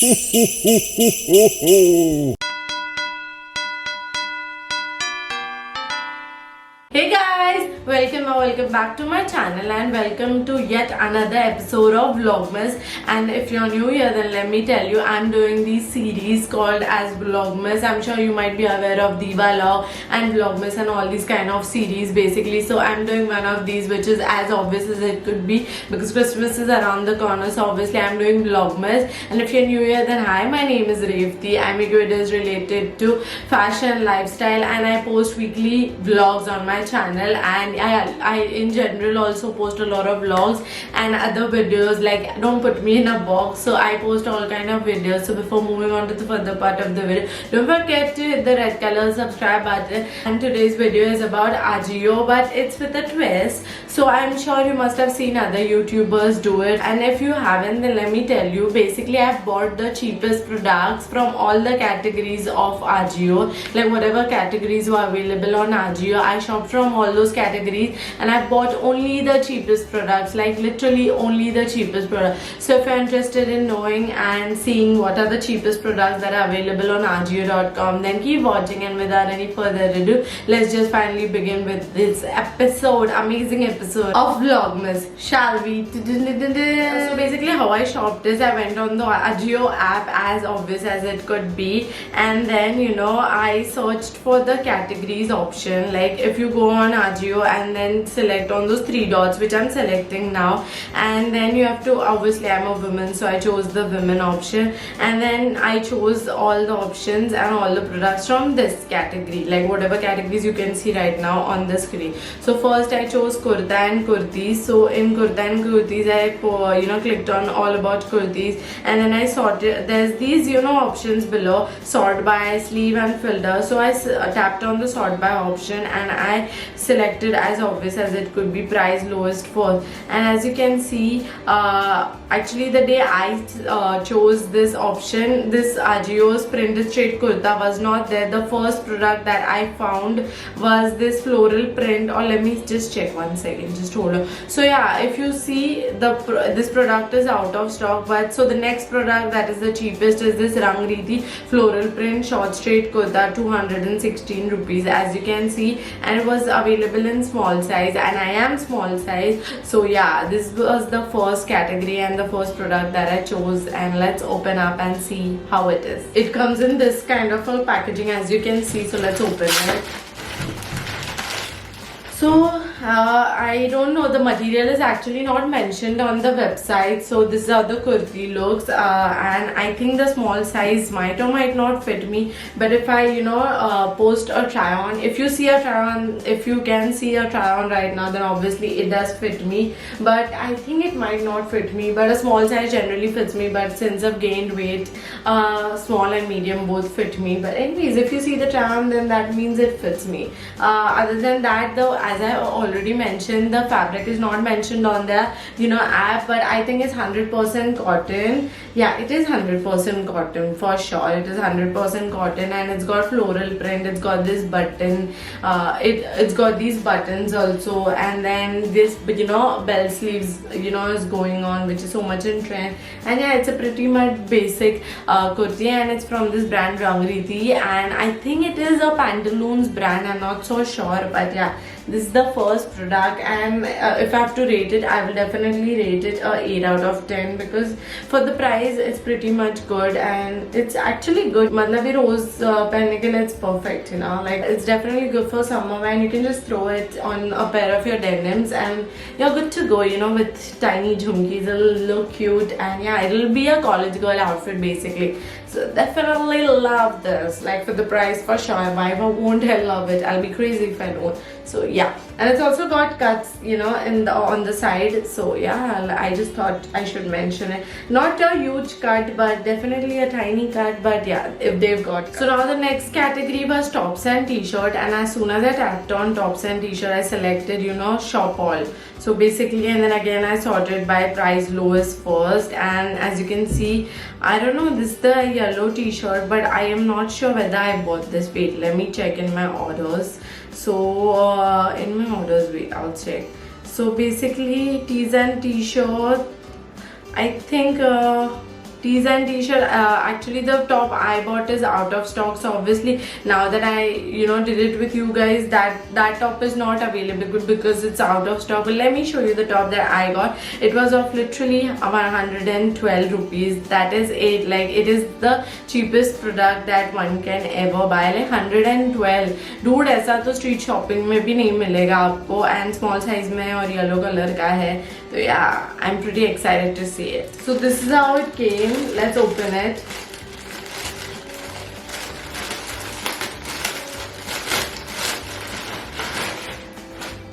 Hey guys, welcome back to my channel and welcome to yet another episode of Vlogmas. And if you're new here, then let me tell you, I'm doing these series called as Vlogmas. I'm sure you might be aware of Diva Log and Vlogmas and all these kind of series basically. So I'm doing one of these which is as obvious as it could be because Christmas is around the corner. So obviously I'm doing Vlogmas. And if you're new here, then hi, my name is Revati. I make videos related to fashion, lifestyle, and I post weekly vlogs on my channel, and I in general also post a lot of vlogs and other videos. Like, don't put me in a box, so I post all kind of videos. So before moving on to the further part of the video, don't forget to hit the red color subscribe button. And today's video is about Ajio, but it's with a twist. So I'm sure you must have seen other YouTubers do it, and if you haven't, then let me tell you. Basically, I've bought the cheapest products from all the categories of Ajio. Like whatever categories were available on Ajio, I shopped from all those categories and I bought only the cheapest products, like literally only the cheapest products. So if you're interested in knowing and seeing what are the cheapest products that are available on Ajio.com, then keep watching. And without any further ado, let's just finally begin with this episode, amazing episode of Vlogmas, shall we? So basically how I shopped is I went on the Ajio app, as obvious as it could be, and then I searched for the categories option. Like if you go on Ajio and then select on those three dots, which I'm selecting now, and then you have to, obviously I'm a woman, so I chose the women option, and then I chose all the options and all the products from this category, like whatever categories you can see right now on the screen. So first I chose kurta and kurtis. So in kurta and kurtis I clicked on all about kurtis, and then I sorted. There's these options below, sort by, sleeve and filter. So I tapped on the sort by option and I selected, as obvious as it could be, price lowest first. And as you can see, actually the day I chose this option, this Ajio's printed straight kurta was not there. The first product that I found was this floral print, or let me just check one second, just hold on. So yeah, if you see, this product is out of stock, but so the next product that is the cheapest is this Rangriti floral print short straight kurta, 216 rupees, as you can see, and it was available in small size, and I am small size. So yeah, this was the first category and the first product that I chose, and let's open up and see how it is. It comes in this kind of a packaging, as you can see, so let's open it. So I don't know, the material is actually not mentioned on the website. So this is how the kurti looks, and I think the small size might or might not fit me, but if I post a try on, if you see a try on, if you can see a try on right now, then obviously it does fit me, but I think it might not fit me. But a small size generally fits me, but since I've gained weight, small and medium both fit me. But anyways, if you see the try on, then that means it fits me. Other than that, though, as I already mentioned, the fabric is not mentioned on the app, but I think it's 100% cotton. Yeah, it is 100% cotton for sure. It is 100% cotton, and it's got floral print. It's got this button. It's got these buttons also, and then this bell sleeves is going on, which is so much in trend. And yeah, it's a pretty much basic kurti, and it's from this brand Rangriti, and I think it is a Pantaloons brand. I'm not so sure, but yeah, this is the first product, and if I have to rate it, I will definitely rate it a 8 out of 10, because for the price it's pretty much good, and it's actually good. Matlab rose pehne ke liye it's perfect, like it's definitely good for summer, and you can just throw it on a pair of your denims and you're good to go, with tiny jhumkis. It'll look cute, and yeah, it'll be a college girl outfit basically. So definitely love this. Like for the price, for sure. Why won't I love it? I'll be crazy if I don't. So yeah, and it's also got cuts, on the side. So yeah, I just thought I should mention it. Not a huge cut, but definitely a tiny cut. But yeah, if they've got cuts. So now the next category was tops and t-shirt, and as soon as I tapped on tops and t-shirt, I selected shop all. So basically, and then again I sorted by price lowest first, and as you can see, I don't know, this is the yellow t-shirt, but I am not sure whether I bought this. Wait, let me check in my orders. So in my orders, wait, I'll check. So basically tees and t-shirt, I think tees and t-shirt. Actually the top I bought is out of stock, so obviously now that I did it with you guys, that top is not available because it's out of stock. But let me show you the top that I got. It was of literally 112 rupees. That is it. Like, it is the cheapest product that one can ever buy. Like 112, dude, ऐसा तो street shopping में भी नहीं मिलेगा आपको, and small size में और yellow colour का है. तो yeah, I'm pretty excited to see it. So this is how it came. Let's open it.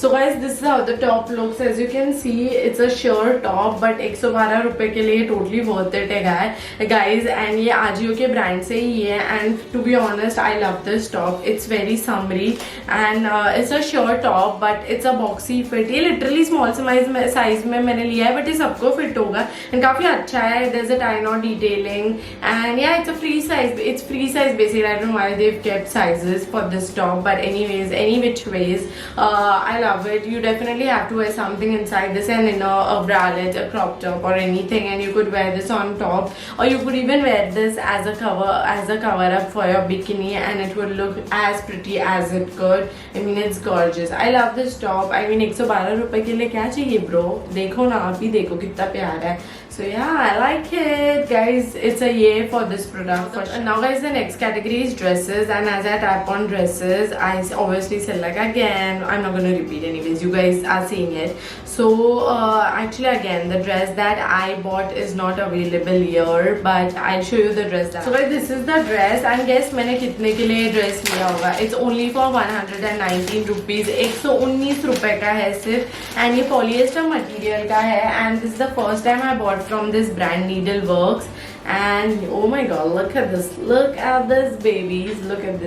So guys, this is how the top looks. As you can see, it's a sheer top, but 112 रुपए के लिए totally worth it है guys. And ये Ajio के brand से ही है. And to be honest, I love this top. It's very summery and it's a sheer top, but it's a boxy fit. ये literally small size में मैंने लिया है, but ये सबको fit होगा. And काफी अच्छा है. There's a tie knot detailing, and yeah, it's a free size. It's free size basically. I don't know why they've kept sizes for this top, but anyways, any which ways, I love it. You definitely have to wear something inside this, and a bralette, a crop top or anything, and you could wear this on top, or you could even wear this as a cover up for your bikini, and it would look as pretty as it could. I mean, it's gorgeous. I love this top. I mean, 112 रुपए के लिए क्या चाहिए bro? देखो ना, आप ही देखो कितना प्यारा है. So yeah, I like it guys. It's a yay for this product. And now guys, the next category is dresses, and as I tap on dresses, I obviously select again. I'm not going to repeat anyways, you guys are seeing it. So actually again, the dress that I bought is not available here, but I'll show you the dress that. So guys, this is the dress, and guess मैंने कितने के लिए dress लिया होगा. It's only for 119 rupees. 119 रुपए का है सिर्फ, and ये polyester material का है, and this is the first time I bought from this brand Needleworks. And oh my god, look at this babies, look at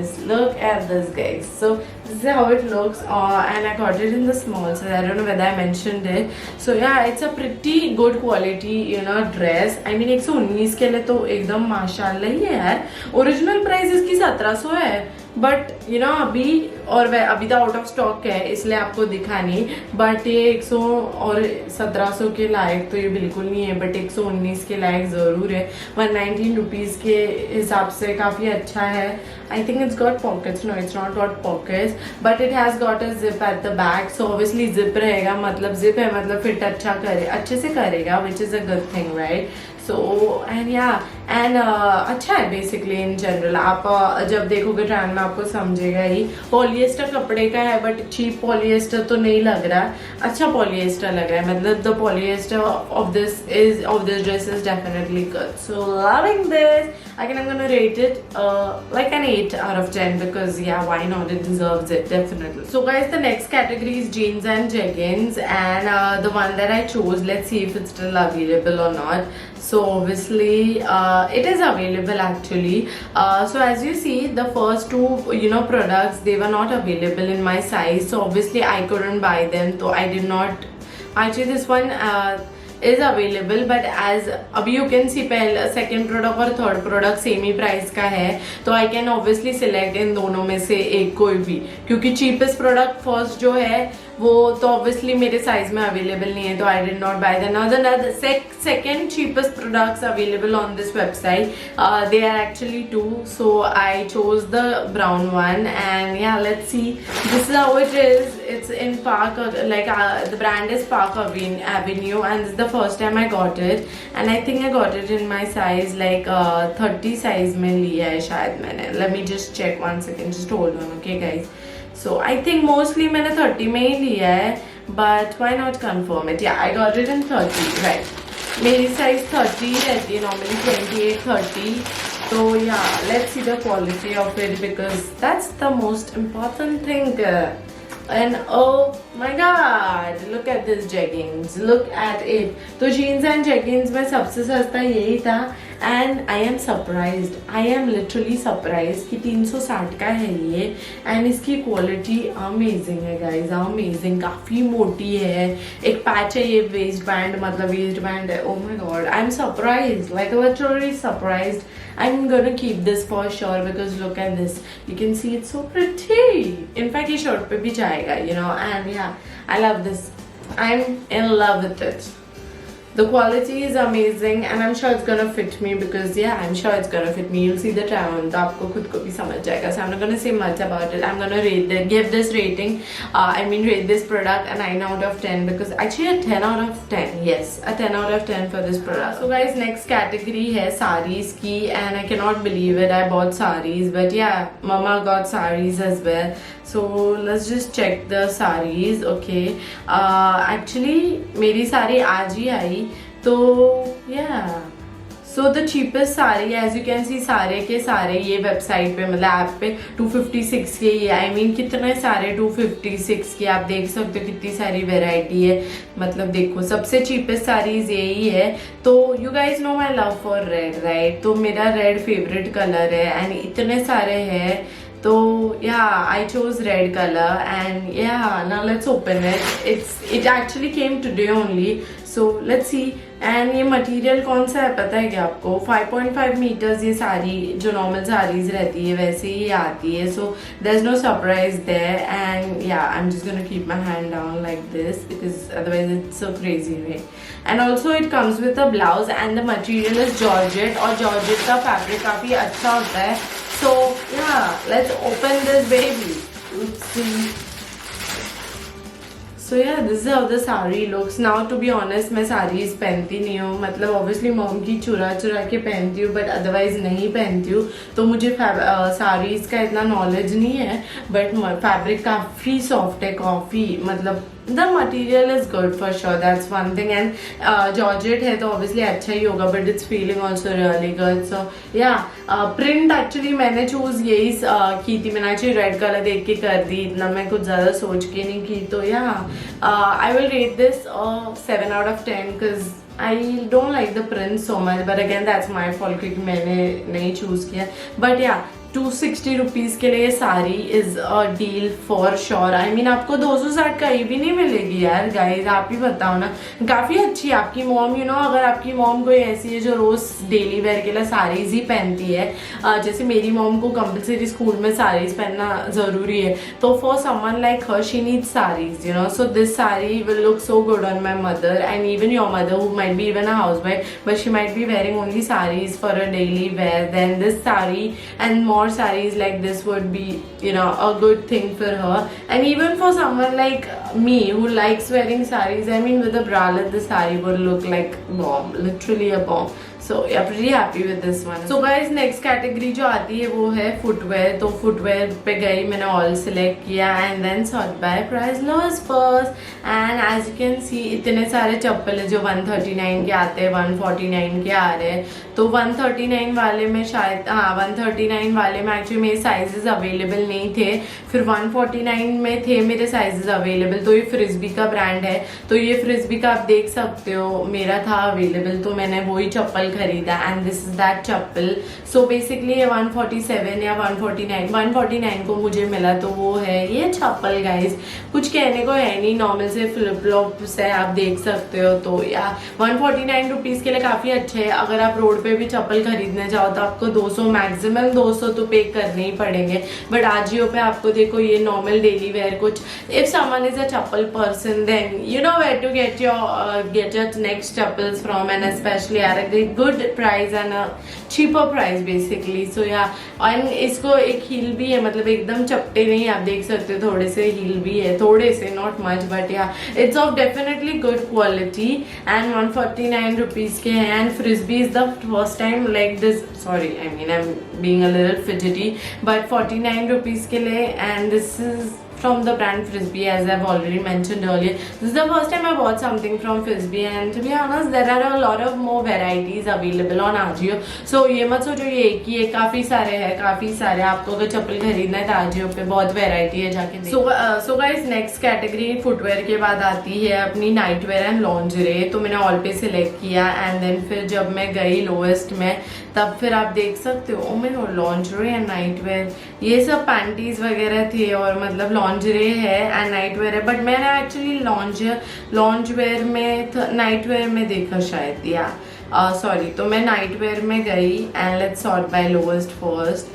this guys. So this is how it looks, and I got it in the small size. I don't know whether I mentioned it. So yeah, it's a pretty good quality dress. I mean 119 के लिए तो एकदम माशाल्लाह ही है यार. Original price इसकी 1700 है, but अभी तो आउट ऑफ स्टॉक है इसलिए आपको दिखा नहीं, बट ये 100 और 1700 के लायक तो ये बिल्कुल नहीं है, बट 119 के लायक जरूर है. 119 रुपीज के हिसाब से काफी अच्छा है. I think it's got pockets. No, it's not got pockets, but it has got a zip at the back. So obviously zip रहेगा, मतलब zip है मतलब फिट अच्छे से करेगा, which is a good thing, right? So and yeah, and अच्छा है basically in general. आप जब देखोगे ट्रायल में आपको समझेगा ही. पॉलिएस्टर कपड़े का है, बट चीप पॉलिएस्टर तो नहीं लग रहा, अच्छा पॉलिएस्टर लग रहा है. मतलब the polyester of this dress is definitely good. So loving this. Again, I'm gonna rate it like an 8 out of 10 because yeah, why not? It deserves it definitely. So guys, the next category is jeans and jeggings, and the one that I chose, let's see if it's still available or not. So obviously it is available actually. So as you see, the first two products, they were not available in my size, so obviously I couldn't buy them, so I did not. Actually this one is available, but as अभी you can see पहला second product और third product same ही price का है, तो I can obviously select इन दोनों में से एक कोई भी, क्योंकि cheapest product first जो है वो तो obviously मेरे size में available नहीं है, तो I did not buy them. Now the second cheapest products available on this website, they are actually two, so I chose the brown one, and yeah, let's see. This is how it is. It's in Park, the brand is Park Avenue, and this is the first time I got it, and I think I got it in my size 30 size में लिया है शायद मैंने. Let me just check one second, just hold on, okay guys. So I think mostly मैंने 30 में ही लिया है, but why not confirm it? Yeah, I got it in 30, right. मेरी size 30 रहती है normally, 28, 30. So yeah, let's see the quality of it because that's the most important thing. And oh my god, look at this jeggings, look at it. तो jeans and jeggings में सबसे सस्ता यही था, and I am surprised, I am literally surprised कि 360 का है ये, and इसकी quality amazing है guys, amazing. काफी मोटी है, एक पैच है ये waist band, मतलब waist band है. Oh my god, I'm surprised, like literally surprised. I'm gonna keep this for sure because look at this, you can see it's so pretty. In fact ये shirt पे भी जाएगा, and yeah, I love this. I'm in love with it. The quality is amazing and I'm sure it's gonna fit me because yeah, I'm sure it's gonna fit me. You'll see the try on, तो आपको खुद को भी समझ जाएगा. So I'm not gonna say much about it. I'm gonna give this rating. Rate this product a 9 out of 10 because actually a 10 out of 10. Yes, a 10 out of 10 for this product. So guys, next category है sarees की and I cannot believe it. I bought sarees, but yeah, Mama got sarees as well. So let's just check the sarees. Okay, actually मेरी साड़ी आज ही आई तो yeah. So the cheapest sari as you can see सारे के सारे ये website पे मतलब app पे 256 के ये I mean कितने सारे 256 के आप देख सकते हो कितनी सारी वेराइटी है. मतलब देखो सबसे cheapest साड़ीज यही है. तो you guys know my love for red right? तो मेरा red favorite color है and इतने सारे हैं. So yeah, I chose red color and yeah, now let's open it. It actually came today only. So let's see. And ये material कौन सा है पता है क्या आपको? 5.5 मीटर्स ये सारी जो नॉर्मल साड़ीज रहती है वैसे ही आती है. So there's no surprise there and yeah, I'm just gonna keep my hand down like this because otherwise it's so crazy, right? And also it comes with a blouse and the material is georgette और georgette का fabric काफी अच्छा होता है. So yeah, let's open this baby. Let's see. So yeah, this is how the saree looks. Now to be honest, मैं sarees पहनती नहीं हूँ. मतलब obviously mom की चुरा के पहनती हूँ, but otherwise नहीं पहनती हूँ. तो मुझे sarees का इतना knowledge नहीं है. But fabric काफी soft है, काफी मतलब the material is good for sure. That's one thing. And georgette है तो obviously अच्छा ही होगा, but it's feeling also really good. So yeah, print actually मैंने choose यही की थी. मैंने actually red color देख के कर दी. इतना मैं कुछ ज़्यादा सोच के नहीं की. तो yeah, I will rate this 7 out of 10 because I don't like the print so much. But again, that's my fault क्योंकि मैंने नहीं choose किया. But yeah, 260 रुपीज के लिए sari is a deal for sure. I mean आपको 260 कहीं भी नहीं मिलेगी यार गाइस. आप ही बताओ ना. काफी अच्छी आपकी मॉम यू नो अगर आपकी मॉम कोई ऐसी है जो रोज डेली वेयर के लिए साड़ीज ही पहनती है, जैसे मेरी मॉम को कंपलसरी स्कूल में साड़ीज पहनना जरूरी है, तो for someone like her she needs saris you know. So this sari will look so good on my mother and even your mother who might be even a housewife but she might be wearing only saris for a daily wear. Then this sari and more sarees like this would be you know a good thing for her. And even for someone like me who likes wearing sarees, I mean with a bralette the saree would look like bomb, literally a bomb. So yeah, pretty happy with this one. So guys, next category जो आती है वो है footwear. तो footwear पे गई, मैंने all select किया and then sort by price lowest first. And as you can see इतने सारे चप्पल है जो 139 के आते हैं, 149 के आ रहे हैं. तो 139 वाले में शायद 139 वाले में एक्चुअली मेरे साइजेस अवेलेबल नहीं थे. फिर 149 में थे मेरे साइजेस अवेलेबल. तो ये फ्रिस्बी का ब्रांड है. तो ये फ्रिस्बी का आप देख सकते हो मेरा था अवेलेबल, तो मैंने वही चप्पल खरीदा and this is that chappal. So basically ये 147 या 149 को मुझे मिला. तो वो है ये चप्पल गाइस. कुछ कहने को है नहीं, नॉर्मल से फ्लिप फ्लॉप्स है, आप देख सकते हो. तो या 149 रुपीज के लिए काफी अच्छे है. अगर आप रोड पे भी चप्पल खरीदने जाओ तो आपको 200 मैक्सिमम 200 तो पे करने ही पड़ेंगे. बट आजियो पे आपको देखो ये नॉर्मल डेली वेयर कुछ, if someone is a chappal person then you know where to get your next chappals from and specially at a good price and a cheaper price basically. So yeah and इसको एक heal भी है, मतलब एकदम चपटे नहीं, आप देख सकते हो थोड़े से हील भी है, थोड़े से नॉट मच बट या it's of definitely good quality and 149 rupees के हैं. And frisbee is the first time like this, sorry I mean I am being a little fidgety, but 49 rupees के लिए and this is from the brand Frisbee as I've already mentioned earlier. This is the first time I bought something from Frisbee and to be honest there are a lot of more varieties available on Ajio. So ये मत सोचो ये एक ही है, काफी सारे हैं, काफी सारे. आपको अगर चप्पल खरीदना है तो Ajio पे बहुत वैरायटी है, जाके देखो. So guys, next category footwear के बाद आती है अपनी नाइटवेयर एंड लॉन्जरे. तो मैंने ऑल पे सिलेक्ट किया एंड देन फिर जब मैं गई लोएस्ट में तब फिर आप देख सकते हो मेरे लॉन्जरे एंड नाइटवेयर ये सब पैंटीज वगैरह थे और मतलब लॉन्जरे है एंड नाइटवेयर है. बट मैंने एक्चुअली लॉन्जवेयर में नाइटवेयर में देखा शायद या सॉरी. तो मैं नाइटवेयर में गई and let's sort by lowest first.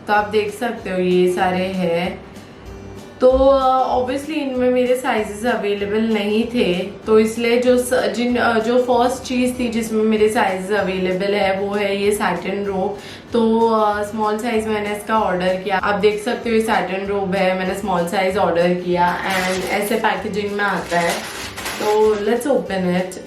तो आप देख सकते हो ये सारे है. तो ऑब्वियसली इनमें मेरे साइजेस अवेलेबल नहीं थे, तो इसलिए जो फर्स्ट चीज़ थी जिसमें मेरे साइजेस अवेलेबल है वो है ये सैटिन रोब। तो स्मॉल साइज मैंने इसका ऑर्डर किया, आप देख सकते हो ये सैटिन रोब है, मैंने स्मॉल साइज ऑर्डर किया एंड ऐसे पैकेजिंग में आता है। तो लेट्स ओपन इट।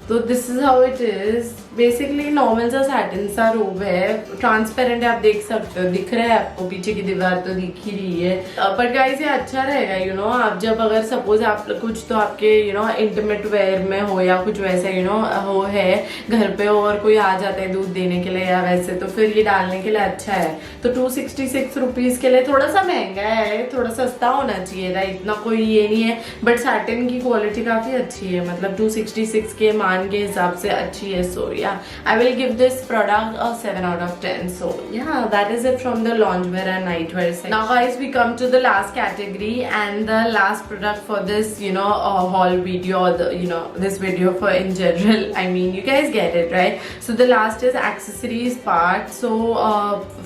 तो this is how it is. Basically normal सा सैटिन सा रोब है, ट्रांसपेरेंट है, आप देख सकते हो, दिख रहा है आपको, पीछे की दीवार तो दिख ही रही है। बट गाइस ये अच्छा रहेगा यू नो, आप जब अगर सपोज आप कुछ तो आपके यू नो इंटीमेट वेयर में हो या कुछ वैसा यू नो हो है घर पे और कोई आ जाता है दूध देने के लिए या वैसे, तो फिर ये डालने के लिए अच्छा है। तो 266 रुपीज के लिए थोड़ा सा महंगा है, थोड़ा सस्ता होना चाहिए था, इतना कोई ये नहीं है, बट सैटिन की क्वालिटी काफी अच्छी है, मतलब 266 के मान के हिसाब से अच्छी है। सो I will give this product a 7 out of 10. So yeah, that is it from the loungewear and nightwear section. Now guys, we come to the last category and the last product for this you know haul video, or the you know this video for in general. I mean you guys get it right. So the last is accessories part. So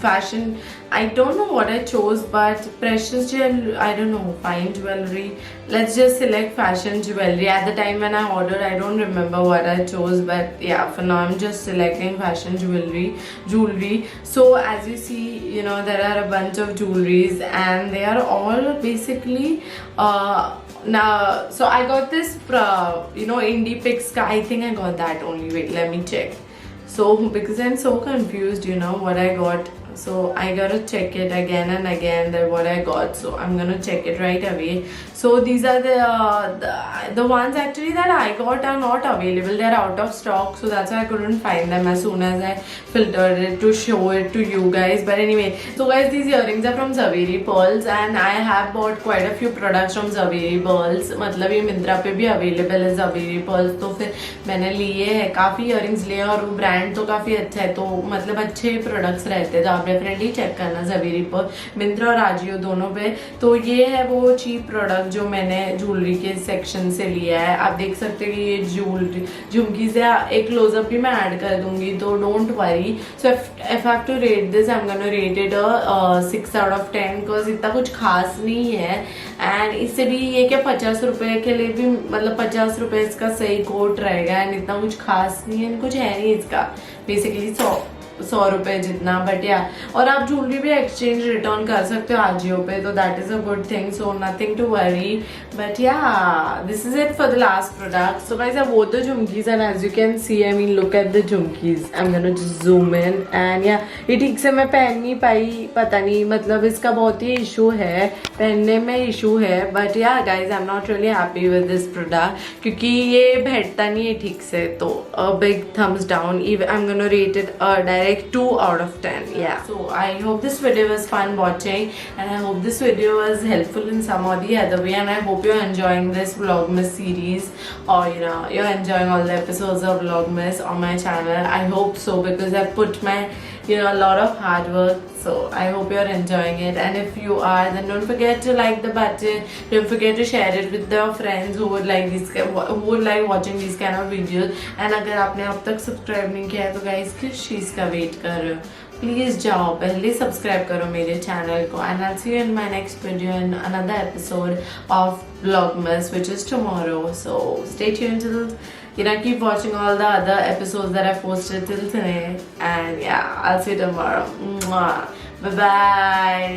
fashion, I don't know what I chose, but precious jewelry, I don't know, fine jewelry. Let's just select fashion jewelry. At the time when I ordered, I don't remember what I chose, but yeah, for now I'm just selecting fashion jewelry. So as you see, you know, there are a bunch of jewelries and they are all basically now. So I got this you know Indie Pix ka, I think I got that only. Wait, let me check. So because I'm so confused, you know, what I got, so I gotta check it again and again that what I got. So I'm gonna check it right away. So these are the ones actually that I got are not available, they're out of stock, so that's why I couldn't find them as soon as I filtered it to show it to you guys. But anyway, so guys, these earrings are from Zaveri Pearls and I have bought quite a few products from Zaveri Pearls. मतलब ये मिंत्रा पे भी available है Zaveri Pearls, तो फिर मैंने लिए है, काफ़ी इयरिंग्स लिए और वो ब्रांड तो काफ़ी अच्छा है, तो मतलब अच्छे प्रोडक्ट्स रहते हैं, तो आप डेफिनेटली चेक करना Zaveri Pearls, मिंत्रा और आजियो दोनों पे। तो ये है वो चीप प्रोडक्ट जो मैंने ज्वेलरी के सेक्शन से लिया है। आप देख सकते हो कि ये ज्वेलरी झुमकी से एक क्लोजअप भी मैं ऐड कर दूंगी, तो don't worry. So if have to rate this, I am gonna rate it 6 out of 10 because इतना कुछ खास नहीं है। एंड इससे भी ये क्या 50 रुपए के लिए भी, मतलब 50 रुपए इसका सही कोट रहेगा एंड इतना कुछ खास नहीं है, कुछ है नहीं इसका, बेसिकली 100 रुपए जितना, बट या। और आप ज्वेलरी भी एक्सचेंज रिटर्न कर सकते हो आजियो पे, तो that is a good thing, so nothing to worry. But yeah this is it for the last product. So guys I wore the jhumkis and as you can see, I mean look at the jhumkis, I am gonna just zoom in and yeah ये ठीक से मैं पहन नहीं पाई, पता नहीं, मतलब इसका बहुत ही इशू है, पहनने में इशू है। But yeah guys I am not really happy with this product क्योंकि ये बैठता नहीं है ठीक से, तो a big thumbs down. I am gonna rate it direct 2 out of 10. Yeah, so I hope this video was fun watching and I hope this video was helpful in some or the other way, and I hope you're enjoying this Vlogmas series, or you know you're enjoying all the episodes of Vlogmas on my channel. I hope so because I put my a lot of hard work, so I hope you're enjoying it. And if you are, then don't forget to like the button, don't forget to share it with your friends who would like watching these kind of videos. And अगर आपने अब तक subscribe नहीं किया है तो guys किस चीज़ का वेट कर रहे हो, प्लीज जाओ पहले सब्सक्राइब करो मेरे चैनल को। And I'll see you in my next video in another episode of Vlogmas, which is tomorrow. So stay tuned till keep watching all the other episodes that I posted till today. And yeah, I'll see you tomorrow. Mwah. Bye bye.